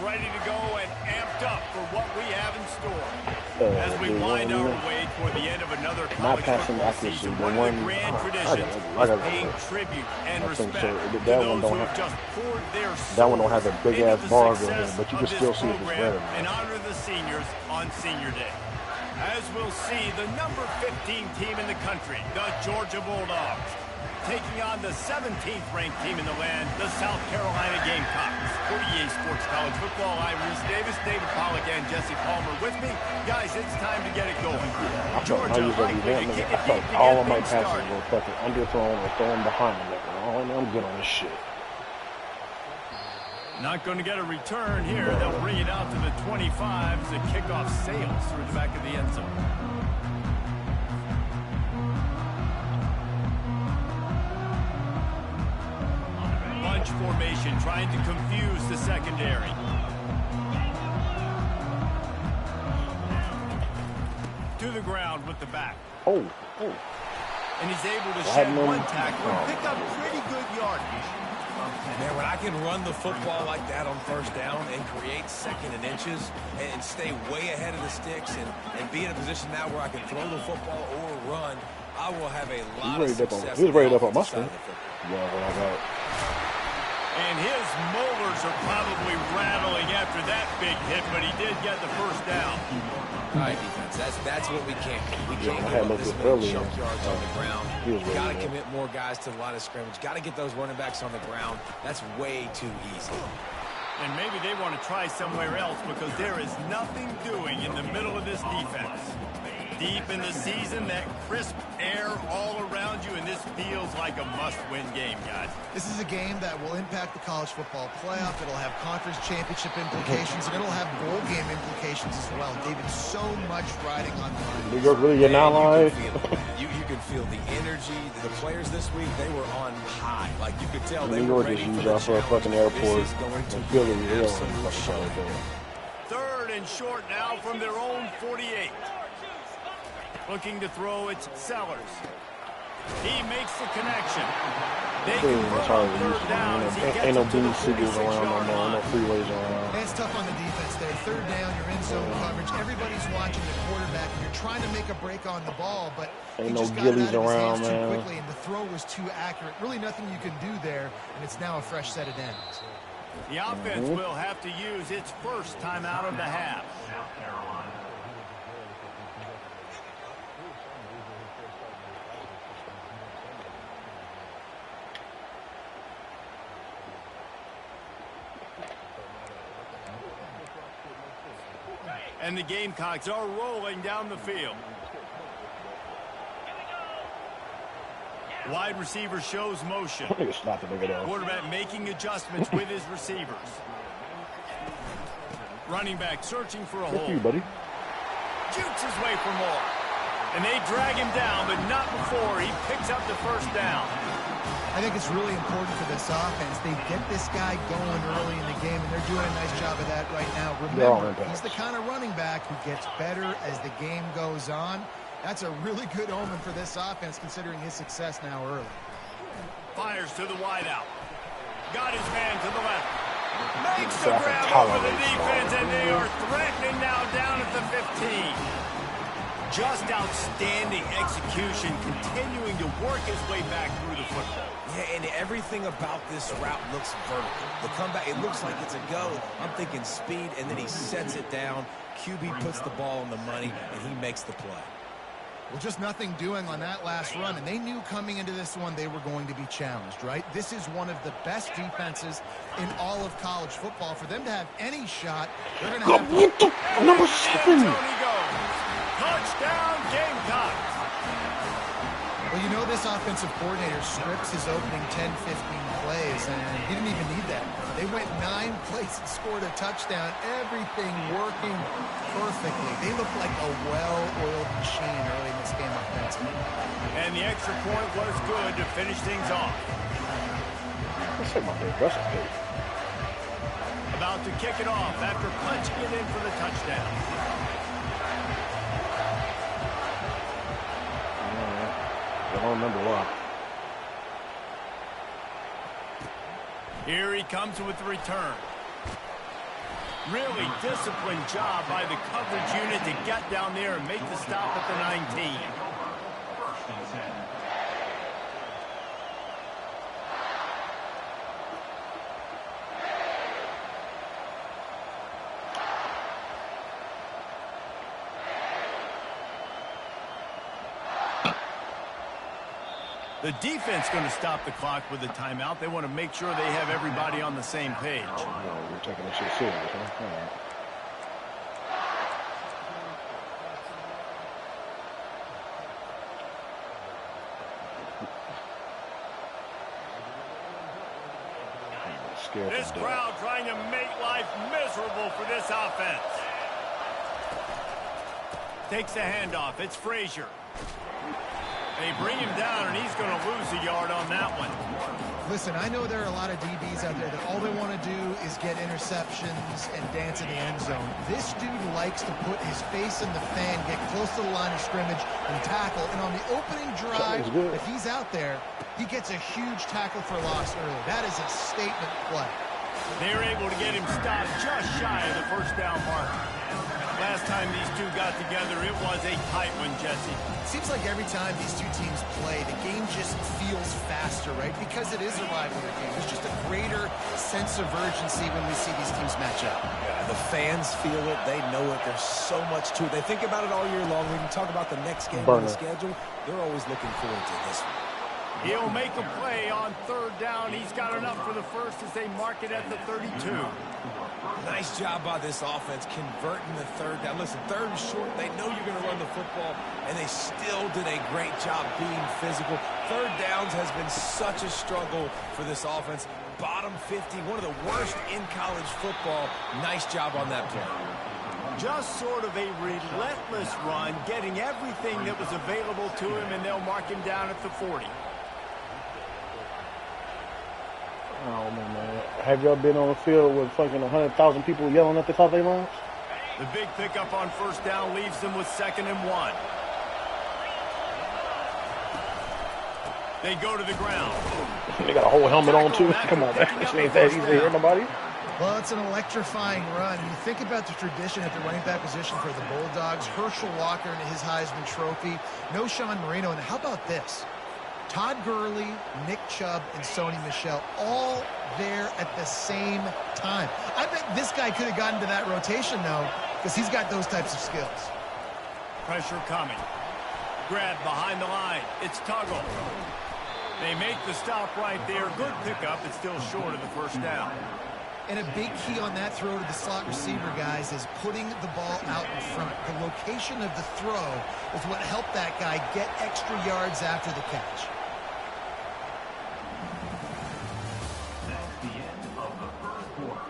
ready to go and amped up for what we have in store. As we wind our way toward the end of another college football season, one of the grand traditions is paying tribute and respect to those who have just poured their soul into the success of this program and honor the seniors on Senior Day. As we'll see, the number 15 team in the country, the Georgia Bulldogs, taking on the 17th ranked team in the land, the South Carolina Gamecocks. For EA Sports College Football, I'm Reese Davis, David Pollack, and Jesse Palmer with me. Guys, it's time to get it going. Georgia likely to kick it deep to all of get my things passes started. were fucking underthrown or thrown behind me. Oh, I'm good on this shit. Not going to get a return here. They'll bring it out to the 25 as the kickoff sails through the back of the end zone. Bunch formation trying to confuse the secondary. To the ground with the back. Oh. And he's able to shed one tackle and pick up pretty good yardage. Man, when I can run the football like that on first down and create second and inches and stay way ahead of the sticks and be in a position now where I can throw the football or run, I will have a lot of success. He was ready up on my screen. Yeah, what I got. And his molars are probably rattling after that big hit, but he did get the first down. All right, defense, that's what we can't do. We can't give up this many jump yards on the ground. Got to commit more guys to the line of scrimmage. Got to get those running backs on the ground. That's way too easy. And maybe they want to try somewhere else because there is nothing doing in the middle of this defense. Deep in the season, that crisp air all around you, and this feels like a must-win game, guys. This is a game that will impact the college football playoff. It'll have conference championship implications, and it'll have bowl game implications as well. David, so much riding on the line. New York really getting out live. You can feel the energy. The players this week, they were on high. Like, you could tell they New were York ready is for used the out for a fucking airport. This is going to And be Philly, an they don't absolute show. Third and short now from their own 48. Looking to throw it, Sellers. He makes the connection. They convert on third down as he gets no it to the signals around no 46-yard more, no line. freeways around. And it's tough on the defense there. Third down, you're in zone coverage. Everybody's watching the quarterback, and you're trying to make a break on the ball, but he Ain't no just got it out of gillies his around, hands too man. quickly, and the throw was too accurate. Really nothing you can do there, and it's now a fresh set of downs. The offense will have to use its first timeout of the half. And the Gamecocks are rolling down the field. Wide receiver shows motion. Quarterback making adjustments with his receivers. Running back searching for a hole. You, buddy. Shoots his way for more. And they drag him down, but not before he picks up the first down. I think it's really important for this offense. They get this guy going early in the game, and they're doing a nice job of that right now. Remember, he's the kind of running back who gets better as the game goes on. That's a really good omen for this offense, considering his success now early. Fires to the wideout. Got his man to the left. Makes the grab over the defense, and they are threatening now down at the 15. Just outstanding execution, continuing to work his way back through the football. Yeah, and everything about this route looks vertical. The comeback, it looks like it's a go. I'm thinking speed, and then he sets it down. QB puts the ball on the money, and he makes the play. Well, just nothing doing on that last run, and they knew coming into this one they were going to be challenged, right? This is one of the best defenses in all of college football. For them to have any shot, they're going to have to... Number 7! Touchdown, Gamecocks! Well, you know this offensive coordinator scripts his opening 10, 15 plays, and he didn't even need that. They went 9 plays and scored a touchdown. Everything working perfectly. They look like a well-oiled machine early in this game offensively. And the extra point was good to finish things off. About to kick it off after punching it in for the touchdown. I don't remember why. Here he comes with the return. Really disciplined job by the coverage unit to get down there and make the stop at the 19. The defense going to stop the clock with a timeout. They want to make sure they have everybody on the same page. Oh, we're taking this shit serious, huh? All right. This crowd trying to make life miserable for this offense. Takes the handoff. It's Frazier. They bring him down, and he's going to lose a yard on that one. Listen, I know there are a lot of DBs out there that all they want to do is get interceptions and dance in the end zone. This dude likes to put his face in the fan, get close to the line of scrimmage, and tackle. And on the opening drive, if he's out there, he gets a huge tackle for loss early. That is a statement play. They're able to get him stopped just shy of the first down mark. Last time these two got together, it was a tight one, Jesse. Seems like every time these two teams play, the game just feels faster, right? Because it is a rivalry game. There's just a greater sense of urgency when we see these teams match up. Yeah, the fans feel it. They know it. There's so much to it. They think about it all year long. We can talk about the next game on the schedule. They're always looking forward to this one. He'll make a play on third down. He's got enough for the first as they mark it at the 32. Nice job by this offense converting the third down. Listen, third and short, they know you're going to run the football, and they still did a great job being physical. Third downs has been such a struggle for this offense. Bottom 50, one of the worst in college football. Nice job on that play. Just sort of a relentless run, getting everything that was available to him, and they'll mark him down at the 40. Oh, man. Have y'all been on the field with fucking 100,000 people yelling at the top of their lungs? The big pickup on first down leaves them with 2nd and 1. They go to the ground. They got a whole helmet on, too. Come on, man. This ain't that easy to hear nobody. Well, it's an electrifying run. You think about the tradition at the running back position for the Bulldogs. Herschel Walker and his Heisman Trophy. No Sean Marino. And how about this? Todd Gurley, Nick Chubb, and Sony Michel all there at the same time. I bet this guy could have gotten to that rotation, though, because he's got those types of skills. Pressure coming. Grab behind the line. It's Tuggle. They make the stop right there. Good pickup. It's still short of the first down. And a big key on that throw to the slot receiver, guys, is putting the ball out in front. The location of the throw is what helped that guy get extra yards after the catch. That's the end of the first quarter.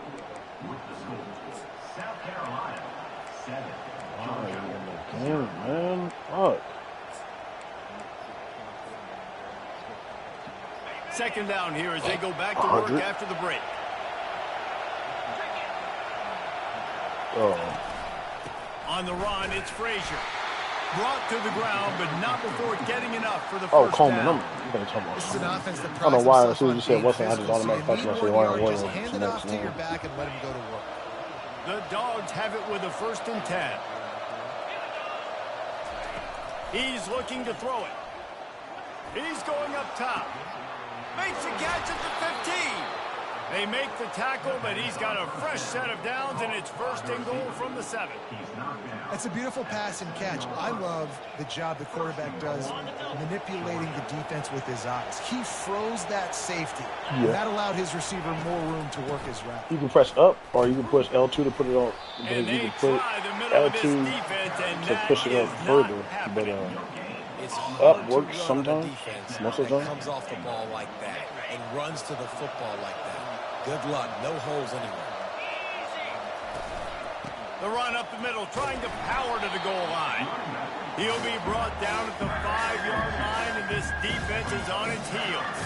With the scores, South Carolina 7, Georgia. Damn, man. Fuck. 2nd down here as they go back to work after the break. On the run, it's Frazier. Brought to the ground, but not before getting enough for the first Coleman. down. This is an offense that I don't know why as soon as you said what's Weston, I just automatically thought you said Ryan Williams. Just hand it off to your back and let him go to work. The Dogs have it with a 1st and 10. He's looking to throw it. He's going up top. Makes a catch at the 15. They make the tackle, but he's got a fresh set of downs, and it's 1st and goal from the 7. It's a beautiful pass and catch. I love the job the quarterback does manipulating the defense with his eyes. He froze that safety. Yeah. That allowed his receiver more room to work his route. You can press up, or you can push L2 to put it on. And you they can put try the middle of this L2 defense, and to push it up further. But It's up hard works to run sometimes, on a defense most of the that time. comes off the ball like that and runs to the football like that. Good luck. No holes anywhere. The run up the middle, trying to power to the goal line. He'll be brought down at the 5-yard line, and this defense is on its heels.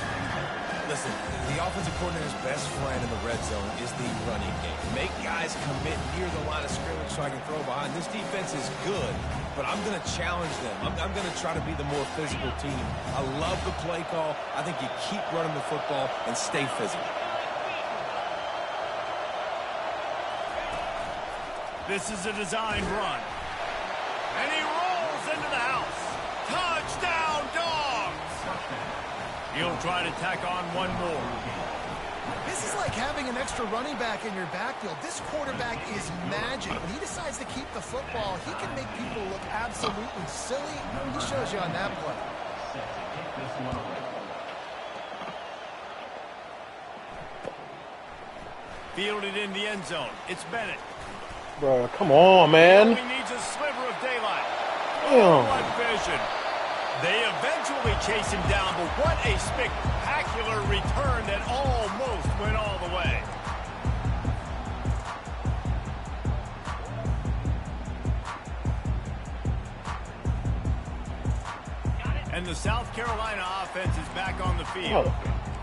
Listen, the offensive coordinator's best friend in the red zone is the running game. Make guys commit near the line of scrimmage so I can throw behind. This defense is good, but I'm going to challenge them. I'm going to try to be the more physical team. I love the play call. I think you keep running the football and stay physical. This is a designed run. And he rolls into the house. Touchdown, Dogs! He'll try to tack on one more. This is like having an extra running back in your backfield. This quarterback is magic. When he decides to keep the football, he can make people look absolutely silly. He shows you on that play. Fielded in the end zone. It's Bennett. Bro, come on, man. He needs a sliver of daylight. Damn. What vision. They eventually chase him down, but what a spectacular return that almost went all the way. And the South Carolina offense is back on the field.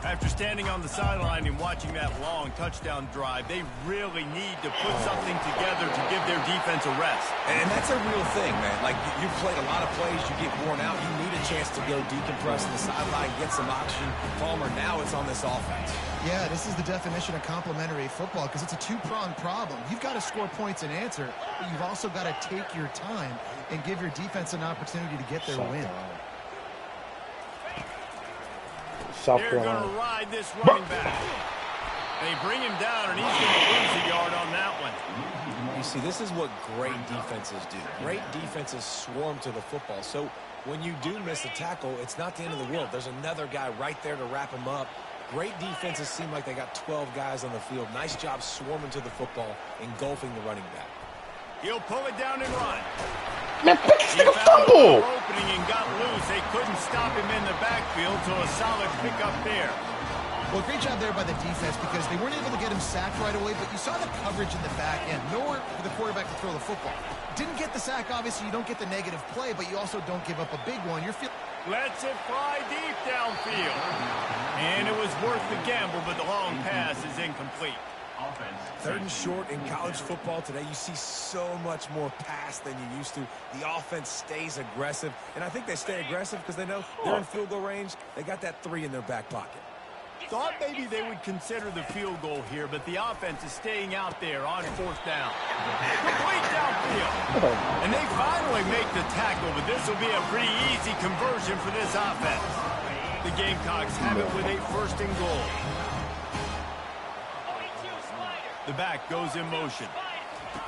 After standing on the sideline and watching that long touchdown drive, they really need to put something together to give their defense a rest. And that's a real thing, man. Like, you've played a lot of plays, you get worn out, you need a chance to go decompress on the sideline, get some oxygen. Palmer, now it's on this offense. Yeah, this is the definition of complementary football because it's a two-pronged problem. You've got to score points and answer, but you've also got to take your time and give your defense an opportunity to get their win. They're going to ride this running back. They bring him down, and he's going to lose a yard on that one. You see, this is what great defenses do. Great defenses swarm to the football. So when you do miss a tackle, it's not the end of the world. There's another guy right there to wrap him up. Great defenses seem like they got 12 guys on the field. Nice job swarming to the football, engulfing the running back. He'll pull it down and run. Man, fix the fumble! Opening and got loose. They couldn't stop him in the backfield, so a solid pickup there. Well, great job there by the defense because they weren't able to get him sacked right away, but you saw the coverage in the back end. Nowhere for the quarterback to throw the football. Didn't get the sack, obviously. You don't get the negative play, but you also don't give up a big one. Lets it fly deep downfield. And it was worth the gamble, but the long pass is incomplete. Third and short in college football today. You see so much more pass than you used to. The offense stays aggressive, and I think they stay aggressive because they know they're in field goal range. They got that 3 in their back pocket. Thought maybe they would consider the field goal here, but the offense is staying out there on 4th down. Complete downfield. And they finally make the tackle, but this will be a pretty easy conversion for this offense. The Gamecocks have it with a 1st and goal. The back goes in motion.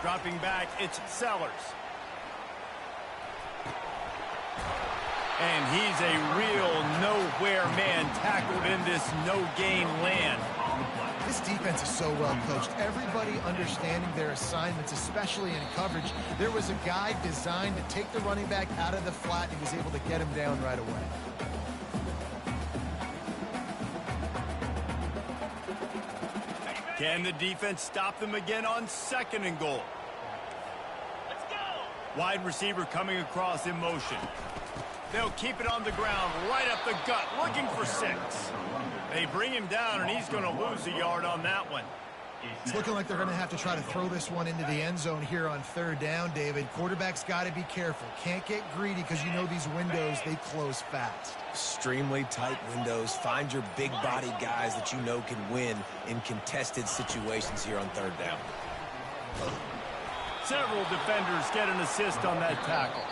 Dropping back, it's Sellers. And he's a real nowhere man tackled in this no-gain land. This defense is so well coached. Everybody understanding their assignments, especially in coverage. There was a guy designed to take the running back out of the flat, and he was able to get him down right away. Can the defense stop them again on 2nd and goal? Let's go. Wide receiver coming across in motion. They'll keep it on the ground, right up the gut, looking for 6. They bring him down, and he's going to lose a yard on that one. It's looking like they're going to have to try to throw this one into the end zone here on 3rd down, David. Quarterback's got to be careful. Can't get greedy because you know these windows, they close fast. Extremely tight windows. Find your big body guys that you know can win in contested situations here on 3rd down. Several defenders get an assist on that tackle.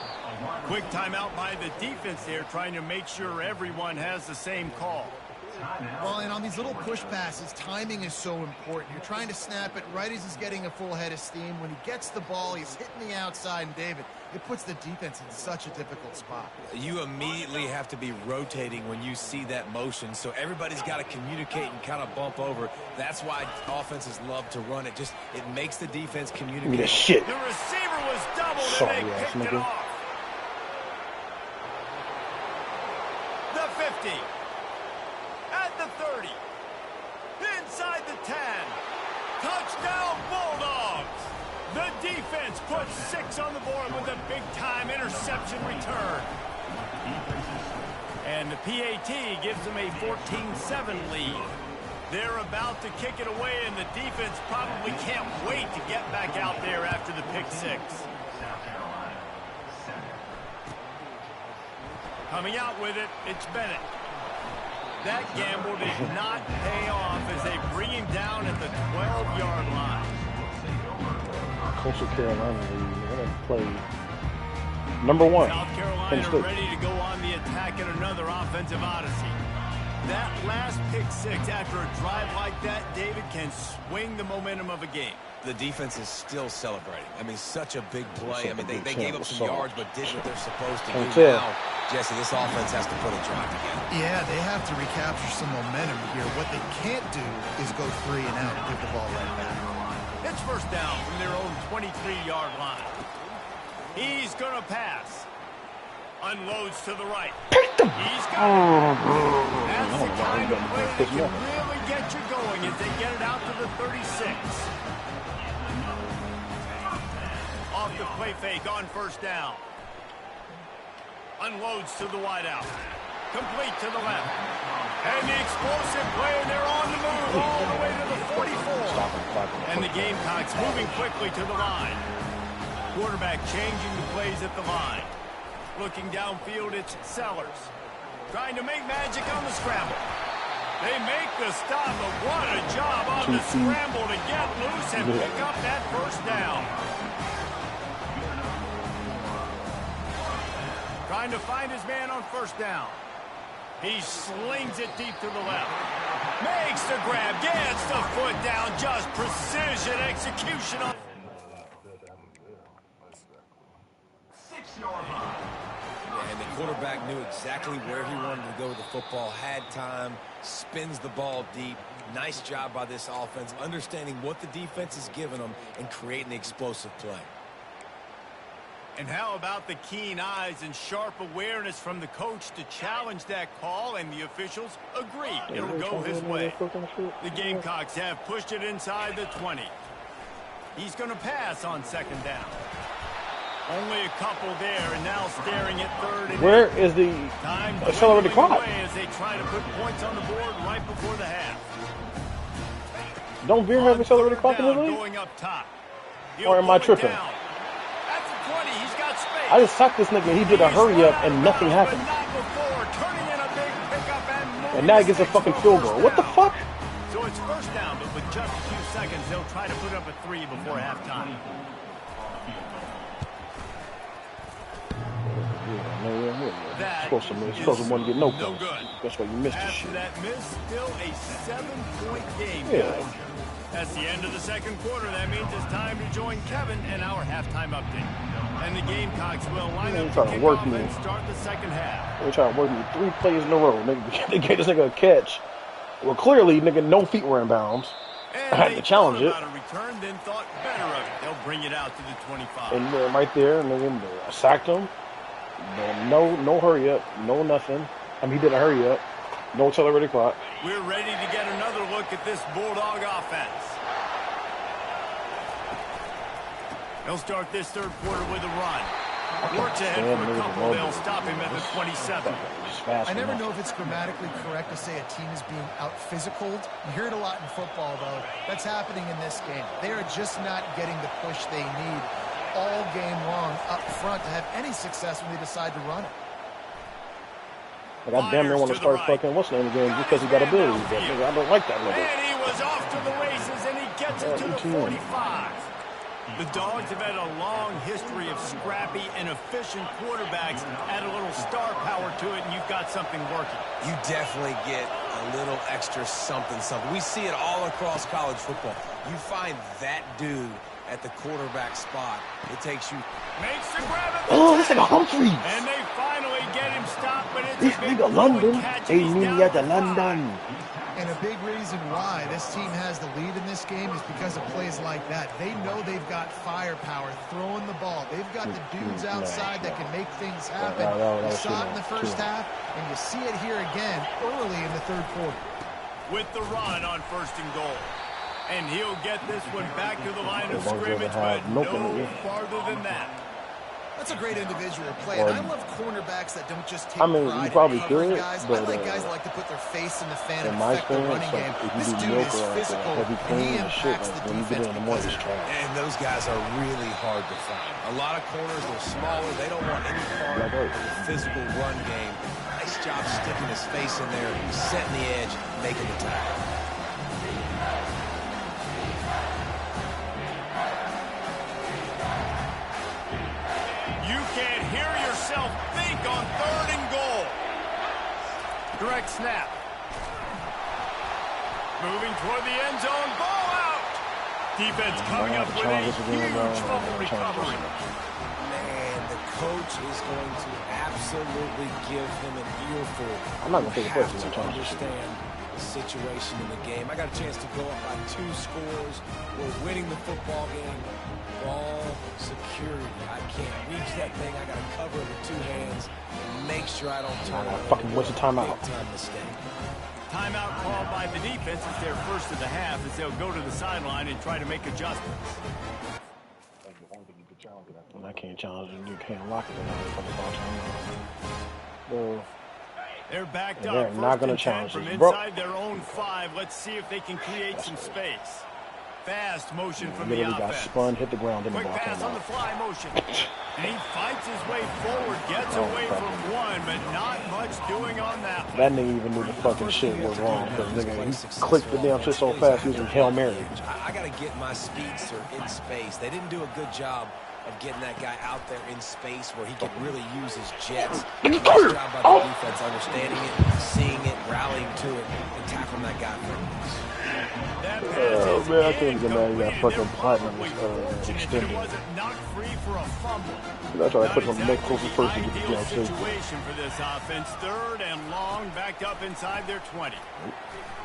Quick timeout by the defense there, trying to make sure everyone has the same call. Well, and on these little push passes, timing is so important. You're trying to snap it right as he's getting a full head of steam. When he gets the ball, he's hitting the outside, and David, it puts the defense in such a difficult spot. You immediately have to be rotating when you see that motion, so everybody's got to communicate and kind of bump over. That's why offenses love to run it. It makes the defense communicate. Give me the shit. The receiver was doubled, Sorry, and they picked it off. The 50. At the 30. Inside the 10. Touchdown Bulldogs. The defense puts 6 on the board with a big-time interception return. And the PAT gives them a 14-7 lead. They're about to kick it away, and the defense probably can't wait to get back out there after the pick 6. Coming out with it, it's Bennett. That gamble did not pay off as they bring him down at the 12-yard line. Coastal Carolina League. They're going to play number 1. South Carolina ready to go on the attack in another offensive odyssey. That last pick 6 after a drive like that, David, can swing the momentum of a game. The defense is still celebrating. I mean, such a big play. I mean, they gave up some yards, but did what they're supposed to do. Now, Jesse, this offense has to put a drive together. Yeah, they have to recapture some momentum here. What they can't do is go 3 and out and give the ball right back. It's first down from their own 23-yard line. He's going to pass. Unloads to the right. He's got it. That's the kind of play that can really get you going as they get it out to the 36. Off the play fake on first down. Unloads to the wideout. Complete to the left. And the explosive play, and they're on the move all the way to the 44. And the Gamecocks moving quickly to the line. Quarterback changing the plays at the line. Looking downfield, it's Sellers. Trying to make magic on the scramble. They make the stop, but what a job on the scramble to get loose and pick up that first down. Trying to find his man on first down. He slings it deep to the left. Makes the grab, gets the foot down, just precision execution on. 6-yard line. And the quarterback knew exactly where he wanted to go with the football, had time, spins the ball deep. Nice job by this offense, understanding what the defense is giving them and creating the explosive play. And how about the keen eyes and sharp awareness from the coach to challenge that call, and the officials agree it'll go his way. The Gamecocks have pushed it inside the 20. He's going to pass on second down. Only a couple there, and now staring at third. And where is the accelerated clock? As they try to put points on the board right before the half. Don't Veer have accelerated clock in the league? Going up top. Or am I tripping? At the 20, he's got space. I just sacked this nigga. He did a hurry up and nothing happened. And now he gets a fucking field goal. What the fuck? So it's first down, but with just a few seconds, they'll try to put up a 3 before halftime. Supposed to want to get no points. That's why you missed the shit. After that miss, still a 7-point game, guys. That's the end of the second quarter. That means it's time to join Kevin and our halftime update. And the Gamecocks will line up to kick off and start the second half. They're trying to work me 3 plays in a row. They gave this nigga a catch. Well, clearly, nigga, no feet were in bounds. I had to challenge it. Return, then thought better of it. They'll bring it out to the 25. And right there, and then I sacked him. No hurry up, no nothing. I mean, he did a hurry up. No accelerated clock. We're ready to get another look at this Bulldog offense. They'll start this third quarter with a run. Works ahead for a couple. They'll stop him at the 27. I never know if it's grammatically correct to say a team is being out-physicaled. You hear it a lot in football, though. That's happening in this game. They are just not getting the push they need all game long up front to have any success when they decide to run it. Like, I damn near want to start fucking what's the name of the game just because he got ability. But I don't like that nigga. And he was off to the races, and he gets it to the 45. The Dogs have had a long history of scrappy and efficient quarterbacks. Add a little star power to it, and you've got something working. You definitely get a little extra something. We see it all across college football. You find that dude at the quarterback spot. It takes you. Makes the grab at the this nigga Humphreys. And they finally get him stopped, but it's this nigga London. Hey, me at the London. And a big reason why this team has the lead in this game is because of plays like that. They know they've got firepower throwing the ball. They've got the dudes outside that can make things happen. You saw it in the first half, and you see it here again early in the third quarter. With the run on first and goal. And he'll get this one back to the line of scrimmage, but no farther than that. That's a great individual play, and I love cornerbacks that don't just take you probably could, guys. but I like guys that like to put their face in the fan and my affect the running game. This dude is physical, and he impacts the defense. And those guys are really hard to find. A lot of corners, they're smaller. They don't want any part of the physical run game. Nice job sticking his face in there, setting the edge, making the tackle. think on 3rd and goal. Direct snap. Moving toward the end zone. Ball out. Defense coming up with a huge fumble recovery. Man, the coach is going to absolutely give him an earful. I'm not going to take a have to understand the situation in the game. I got a chance to go up by 2 scores. We're winning the football game. Ball security. I can't reach that thing. I got to cover it with 2 hands and make sure I don't turn it. Fucking what's the timeout? Big time mistake. Timeout called by the defense. It's their first of the half as they'll go to the sideline and try to make adjustments. I can't challenge it. You can't lock it. They're backed and up. they're not going to challenge from this, inside their own 5. Let's see if they can create some space. Fast motion from the offense. Got spun, hit the ground, in the Quick ball pass on the fly motion. And he fights his way forward, gets away from one, but not much doing on that one. That nigga even knew the fucking shit was wrong. Because nigga, he clicked the damn shit so fast using Hail Mary. I got to get my speedster in space. They didn't do a good job of getting that guy out there in space where he could really use his jets. Nice job by the defense, understanding it, seeing it, rallying to it, and tackling that guy first. Oh man, I can't get mad at that fucking platinum extended. That's why I put on the neck closer first to get the damn situation for this offense. 3rd and long, backed up inside their 20.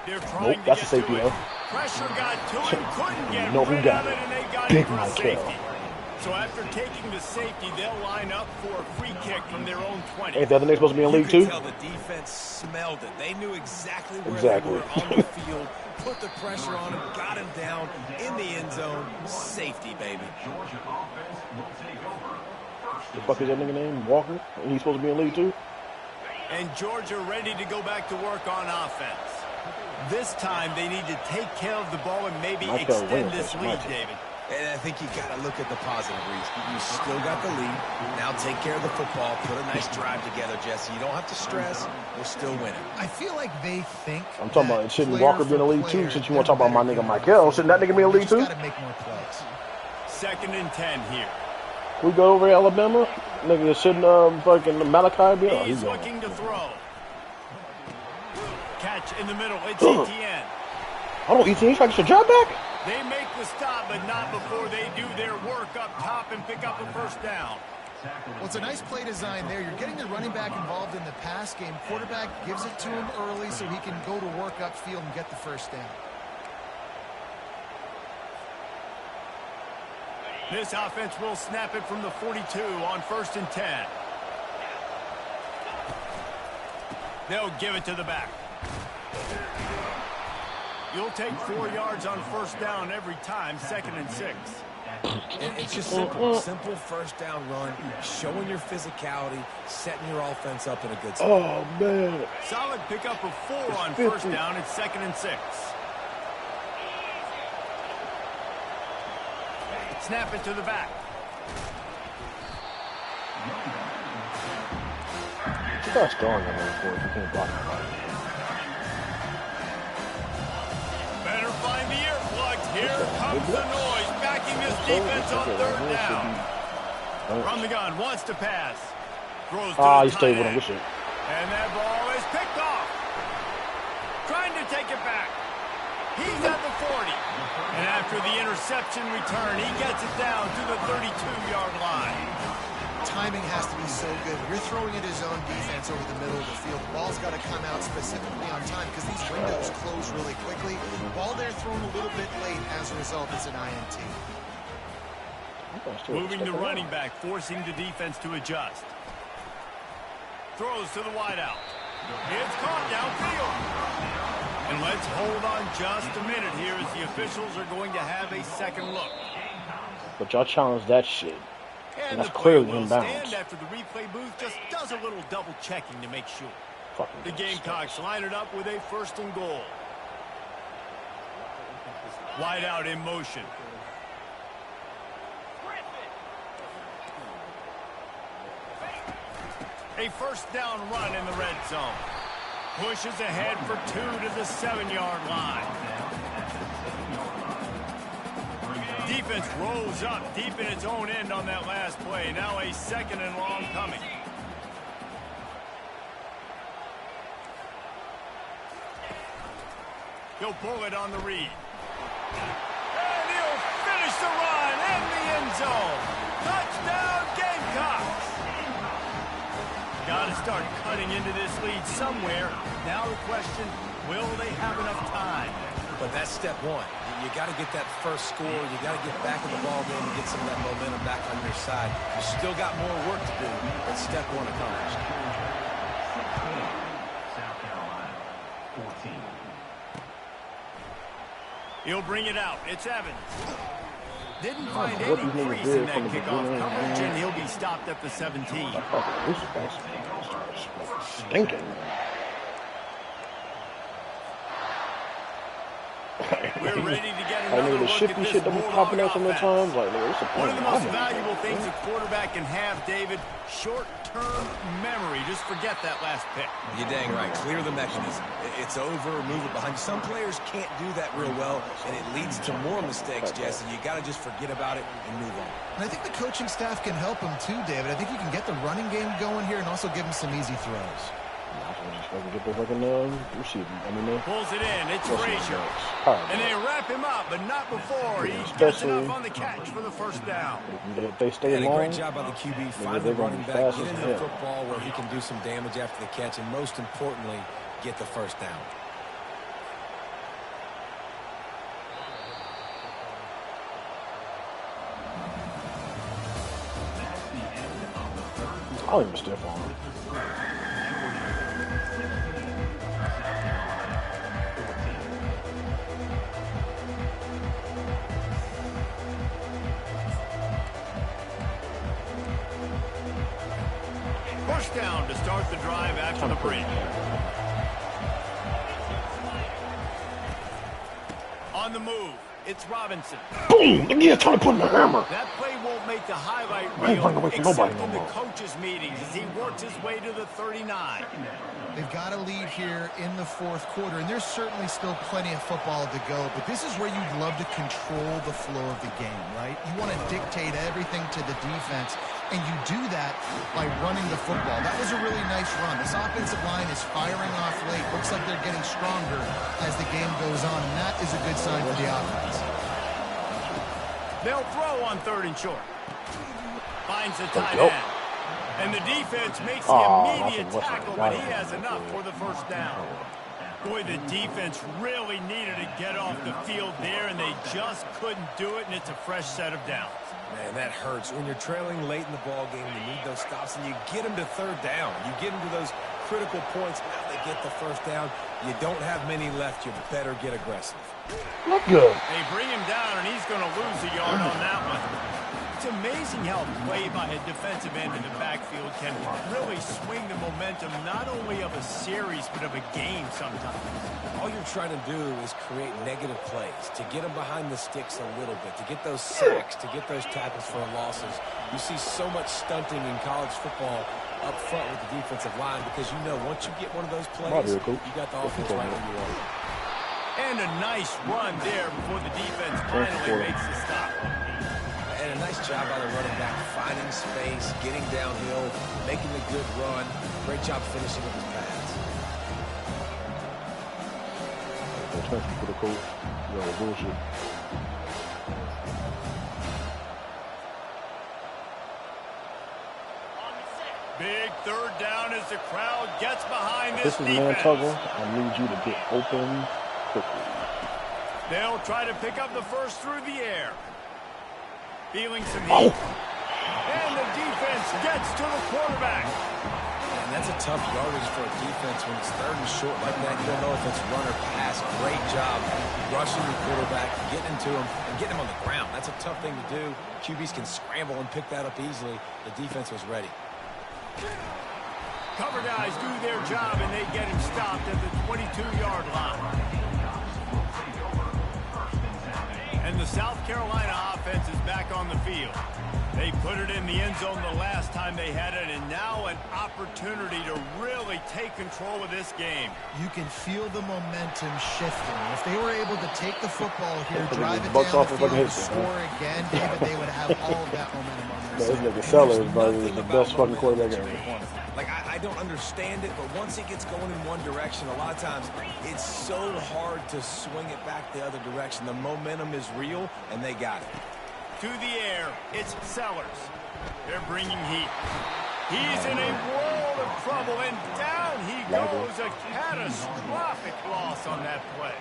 They're trying to that's get a safety though. Pressure got to him, couldn't get No, who rid got of it? it, and they got Big it for Mike safety. So after taking the safety, they'll line up for a free kick from their own 20. Ain't the other nigga supposed to be in league too? You could tell the defense smelled it. They knew exactly where they were on the field, put the pressure on him, got him down in the end zone. Safety, baby. The fuck is that nigga name? Walker? And he's supposed to be in league too? And Georgia ready to go back to work on offense. This time they need to take care of the ball and maybe extend this lead, David. And I think you got to look at the positive, Reese. You still got the lead. Now take care of the football. Put a nice drive together, Jesse. You don't have to stress. We're still winning. I feel like they think I'm talking about, shouldn't Walker be in the league too? Since you want to talk about my nigga Michael, shouldn't that nigga be in the league too? Got to make more plays. 2nd and 10 here. We go over to Alabama. Nigga, shouldn't fucking Malachi be? Oh, he's looking to throw. Catch in the middle. It's Etienne. Hold on, Etienne, you trying to get your job back? They make the stop, but not before they do their work up top and pick up a 1st down. Well, it's a nice play design there. You're getting the running back involved in the pass game. Quarterback gives it to him early so he can go to work upfield and get the 1st down. This offense will snap it from the 42 on 1st and 10. They'll give it to the back. You'll take 4 yards on 1st down every time, 2nd and 6. It's just simple. Simple 1st down run, showing your physicality, setting your offense up in a good spot. Oh, man. Solid pickup of 4 on 1st down. It's 2nd and 6. Snap it to the back. You guys going on there for it. You can't block nobody. Better find the earplugs. Here comes the noise. Backing this defense on 3rd down. From the gun, wants to pass. Throws to he stayed with him. Good shit. And that ball is picked off. Trying to take it back. He's at the 40. And after the interception return, he gets it down to the 32-yard line. Timing has to be so good. You're throwing at his own defense over the middle of the field. The ball's got to come out specifically on time because these windows close really quickly. Ball there thrown a little bit late. As a result, it's an INT. Moving the running back, forcing the defense to adjust. Throws to the wideout. It's caught downfield. And let's hold on just a minute here as the officials are going to have a second look. But y'all challenged that shit. And that's the player clearly will inbounds. stand after the replay booth just does a little double checking to make sure. The Gamecocks line it up with a 1st and goal. Wide out in motion. A 1st down run in the red zone. Pushes ahead for 2 to the 7-yard line. Defense rolls up deep in its own end on that last play. Now a 2nd and long coming. He'll pull it on the read. And he'll finish the run in the end zone. Touchdown, Gamecocks. Got to start cutting into this lead somewhere. Now the question, will they have enough time? But that's step one. You got to get that first score. You got to get back in the ball game and get some of that momentum back on your side. You still got more work to do, but step one accomplished. South Carolina, 14. He'll bring it out. It's Evans. Didn't find any crease in that kickoff coverage, and he'll be stopped at the 17. This guy's stinking. We're ready to get I another mean, the look at shifty this shit that was popping up Bulldog sometimes. offense. Like, what's the One of point? the most valuable things a quarterback can have, David, short-term memory. Just forget that last pick. You're dang right. Clear the mechanism. It's over, move it behind. Some players can't do that real well, and it leads to more mistakes, Jesse. You got to just forget about it and move on. And I think the coaching staff can help him too, David. I think you can get the running game going here and also give him some easy throws. Get the fucking receiver. Pulls it in. It's Frazier. And they wrap him up, but not before he gets enough on the catch for the first down. If they stay And a long, great job by the QB. Find the running back, get into the football where he can do some damage after the catch, and most importantly, get the first down. I'll even stiff on him. First down to start the drive after the break. On the move, it's Robinson. Boom! Again, trying to put in the hammer. That play won't make the highlight I ain't reel, running away from except nobody no in the more. coaches' meetings as he works his way to the 39. They've got a lead here in the fourth quarter, and there's certainly still plenty of football to go, but this is where you'd love to control the flow of the game, right? You want to dictate everything to the defense, and you do that by running the football. That was a really nice run. This offensive line is firing off late. Looks like they're getting stronger as the game goes on, and that is a good sign for the offense. They'll throw on 3rd and short. Finds the tight end. And the defense makes the immediate tackle, but he has enough for the first down. Boy, the defense really needed to get off the field there, and they just couldn't do it, and it's a fresh set of downs. Man, that hurts. When you're trailing late in the ball game, you need those stops, and you get them to 3rd down. You get them to those critical points. Now they get the first down. You don't have many left. You better get aggressive. Look good. They bring him down, and he's going to lose a yard on that one. It's amazing how play by a defensive end in the backfield can really swing the momentum not only of a series but of a game sometimes. All you're trying to do is create negative plays, to get them behind the sticks a little bit, to get those sacks, to get those tackles for losses. You see so much stunting in college football up front with the defensive line because you know once you get one of those plays, you got the offense right where you are. And a nice run there before the defense finally makes the stop. And a nice job by the running back, finding space, getting downhill, making a good run. Great job finishing with his pads. Attention for the coach. Yo, bullshit. Big 3rd down as the crowd gets behind this This is man tuggle. I need you to get open quickly. They'll try to pick up the first through the air. Feeling some heat. And the defense gets to the quarterback. And that's a tough yardage for a defense when it's 3rd and short like that. You don't know if it's run or pass. Great job rushing the quarterback, getting to him, and getting him on the ground. That's a tough thing to do. QBs can scramble and pick that up easily. The defense was ready. Cover guys do their job, and they get him stopped at the 22-yard line. And the South Carolina offense is back on the field. They put it in the end zone the last time they had it, and now an opportunity to really take control of this game. You can feel the momentum shifting. If they were able to take the football here, drive it Bucks down off the of field, fucking and score again, David, they would have all of that momentum on their This side. nigga Sellers, bro, is the best fucking quarterback ever. Like, I don't understand it, but once it gets going in one direction, a lot of times it's so hard to swing it back the other direction. The momentum is real, and they got it. To the air, it's Sellers. They're bringing heat. He's in a world of trouble, and down he goes. A catastrophic loss on that play.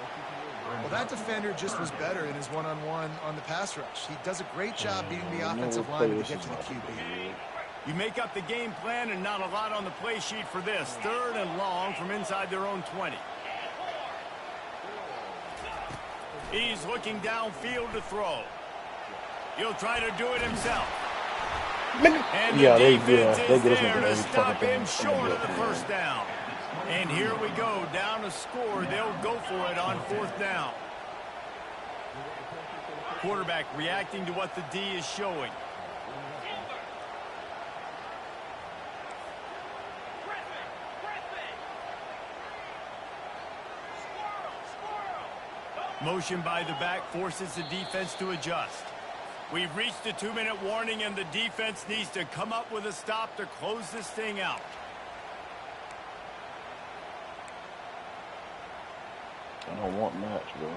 Well, that defender just was better in his one-on-one on the pass rush. He does a great job beating the offensive lineman to get to the QB. You make up the game plan and not a lot on the play sheet for this. 3rd and long from inside their own 20. He's looking downfield to throw. He'll try to do it himself. And the defense is there to stop him short of the first down. And here we go, down a score. They'll go for it on 4th down. Quarterback reacting to what the D is showing. Motion by the back forces the defense to adjust. We've reached a 2-minute warning, and the defense needs to come up with a stop to close this thing out. I don't want match, bro.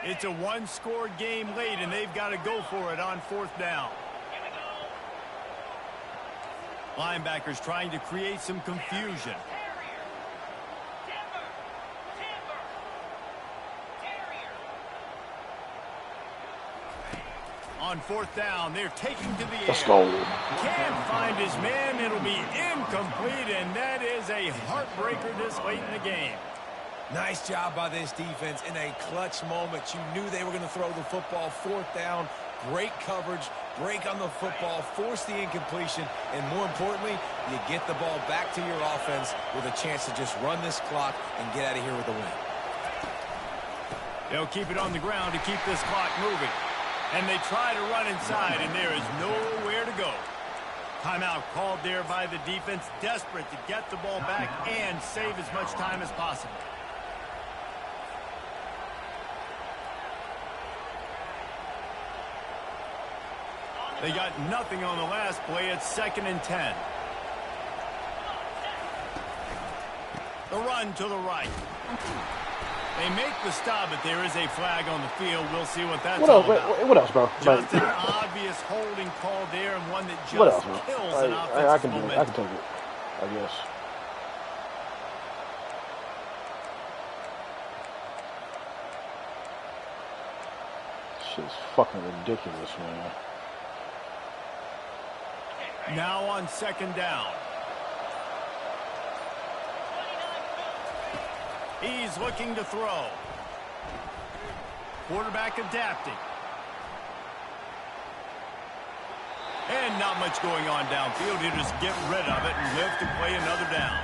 It's a 1-score game late, and they've got to go for it on 4th down. Linebackers trying to create some confusion. On 4th down, they're taking to the air. Let's go. Can't find his man. It'll be incomplete, and that is a heartbreaker this late in the game. Nice job by this defense in a clutch moment. You knew they were going to throw the football. 4th down, great coverage, break on the football, force the incompletion, and more importantly, you get the ball back to your offense with a chance to just run this clock and get out of here with a win. They'll keep it on the ground to keep this clock moving. And they try to run inside, and there is nowhere to go. Timeout called there by the defense, desperate to get the ball back and save as much time as possible. They got nothing on the last play. It's 2nd and 10. The run to the right. They make the stop, but there is a flag on the field. We'll see what that's all about. What else, bro? Just an obvious holding call there, and one that just kills an offensive momentum. I can take it, I guess. Shit's fucking ridiculous, man. Now on 2nd down. He's looking to throw. Quarterback adapting. And not much going on downfield. He'll just get rid of it and live to play another down.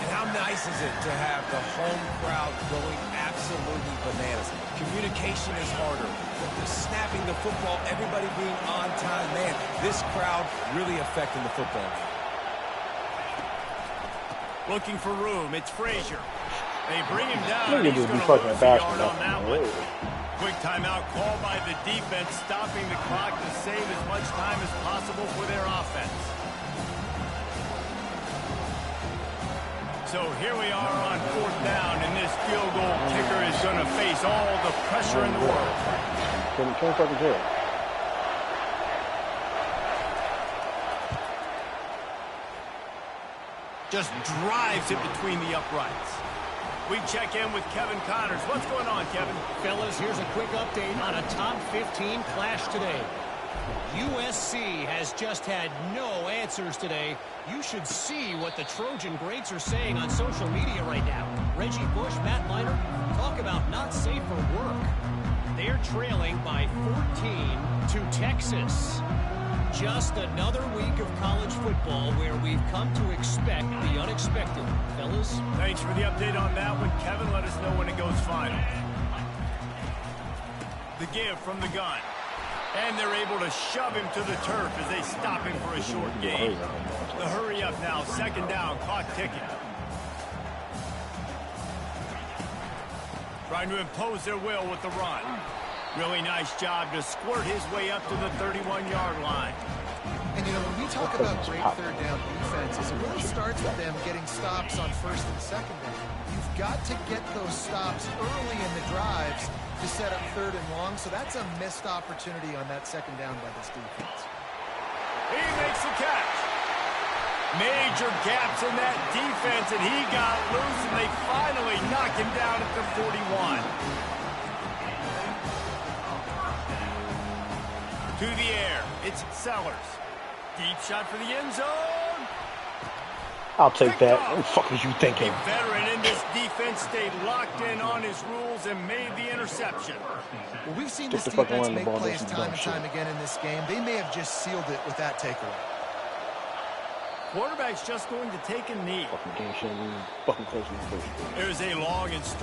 And how nice is it to have the home crowd going absolutely bananas? Communication is harder. The snapping the football, everybody being on time. Man, this crowd really affecting the football game. Looking for room. It's Frazier. They bring him down. He's going to lose a yard on that one. Quick timeout called by the defense, stopping the clock to save as much time as possible for their offense. So here we are on 4th down, and this field goal kicker is going to face all the pressure in the world. Can't fucking tell. Just drives it between the uprights. We check in with Kevin Connors. What's going on, Kevin? Fellas, here's a quick update on a top 15 clash today. USC has just had no answers today. You should see what the Trojan greats are saying on social media right now. Reggie Bush, Matt Miner, talk about not safe for work. They're trailing by 14 to Texas. Just another week of college football where we've come to expect the unexpected. Fellas? Thanks for the update on that one, Kevin. Let us know when it goes final. The give from the gun. And they're able to shove him to the turf as they stop him for a short gain. The hurry up now, 2nd down, clock ticking. Trying to impose their will with the run. Really nice job to squirt his way up to the 31-yard line. And, you know, when we talk about great third down defenses, it really starts with them getting stops on first and second down. You've got to get those stops early in the drives to set up third and long, so that's a missed opportunity on that second down by this defense. He makes the catch. Major gaps in that defense, and he got loose, and they finally knock him down at the 41. To the air, it's Sellers. Deep shot for the end zone. I'll take that. What the fuck was you thinking? A veteran in this defense stayed locked in on his rules and made the interception. Well, we've seen this defense make plays time and time again in this game. They may have just sealed it with that takeaway. Quarterback's just going to take a knee. Fucking game shouldn't be fucking close to the first. There's a long and storied